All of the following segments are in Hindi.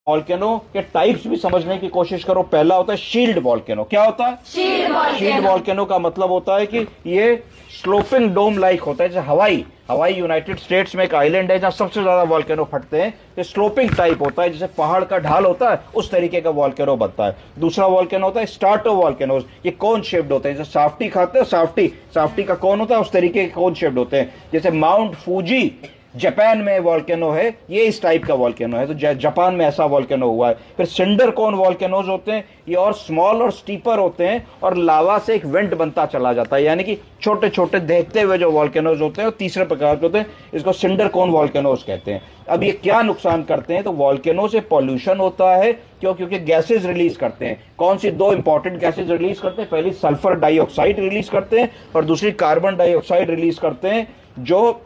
वॉल्केनो के टाइप्स भी समझने की कोशिश करो। पहला होता है शील्ड वॉल्केनो। क्या होता है? शील्ड वॉल्केनो का मतलब होता है कि ये स्लोपिंग डोम लाइक होता है। जैसे हवाई यूनाइटेड स्टेट्स में एक आइलैंड है जहां सबसे ज्यादा वॉल्केनो फटते हैं। ये स्लोपिंग टाइप होता है, जैसे पहाड़ का ढाल होता है उस तरीके का वॉल्केनो बनता है। दूसरा वॉल्केनो होता है स्टार्टो वॉल्केनोज। ये कोन शेप्ड होते हैं, जैसे साफ्टी खाते हो, साफ्टी का कोन होता है उस तरीके के कोन शेप्ड होते हैं। जैसे माउंट फूजी जापान में वॉल्केनो है, ये इस टाइप का वॉल्केनो है, तो जापान में ऐसा वॉल्केनो हुआ है। फिर सिंडर कोन वॉल्केनोज होते हैं, ये और स्मॉल और स्टीपर होते हैं और लावा से एक वेंट बनता चला जाता है, यानी कि छोटे छोटे देखते हुए जो वॉल्केनोज होते हैं, तीसरे प्रकार के होते हैं, इसको सिंडर कोन वॉल्केनोज कहते हैं। अब ये क्या नुकसान करते हैं? तो वॉल्केनो से पॉल्यूशन होता है। क्यों? क्योंकि गैसेज रिलीज करते हैं। कौन सी दो इंपॉर्टेंट गैसेज रिलीज करते हैं? पहली सल्फर डाइऑक्साइड रिलीज करते हैं और दूसरी कार्बन डाइऑक्साइड रिलीज करते हैं, जो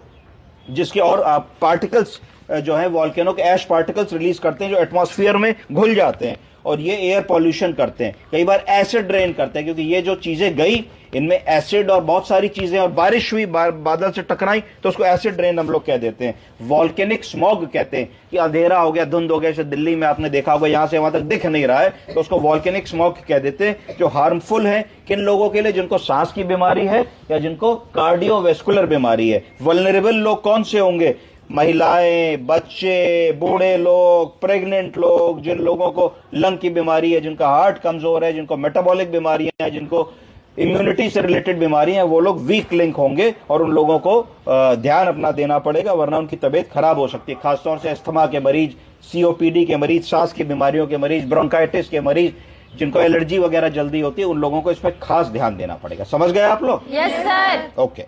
जिसके और पार्टिकल्स जो है वॉल्केनो के ऐश पार्टिकल्स रिलीज करते हैं जो एटमॉस्फेयर में घुल जाते हैं और ये एयर पॉल्यूशन करते हैं। कई बार एसिड रेन करते हैं, क्योंकि ये जो चीजें गई इनमें एसिड और बहुत सारी चीजें, और बारिश हुई, बादल से टकराई, तो उसको एसिड रेन हम लोग कह देते हैं। वॉल्केनिक स्मॉग कहते हैं कि अंधेरा हो गया, धुंध हो गया, जैसे दिल्ली में आपने देखा होगा यहां से वहां तक दिख नहीं रहा है, तो उसको वॉल्केनिक स्मॉग कह देते हैं, जो हार्मफुल है किन लोगों के लिए? जिनको सांस की बीमारी है या जिनको कार्डियोवैस्कुलर बीमारी है। वल्नरेबल लोग कौन से होंगे? महिलाएं, बच्चे, बूढ़े लोग, प्रेग्नेंट लोग, जिन लोगों को लंग की बीमारी है, जिनका हार्ट कमजोर है, जिनको मेटाबॉलिक बीमारियां हैं, जिनको इम्यूनिटी से रिलेटेड बीमारी है, वो लोग वीक लिंक होंगे और उन लोगों को ध्यान अपना देना पड़ेगा, वरना उनकी तबीयत खराब हो सकती है। खासतौर से अस्थमा के मरीज, सीओपीडी के मरीज, सांस की बीमारियों के मरीज, ब्रोंकाइटिस के मरीज, जिनको एलर्जी वगैरह जल्दी होती है, उन लोगों को इस पर खास ध्यान देना पड़ेगा। समझ गए आप लोग? Yes sir. ओके।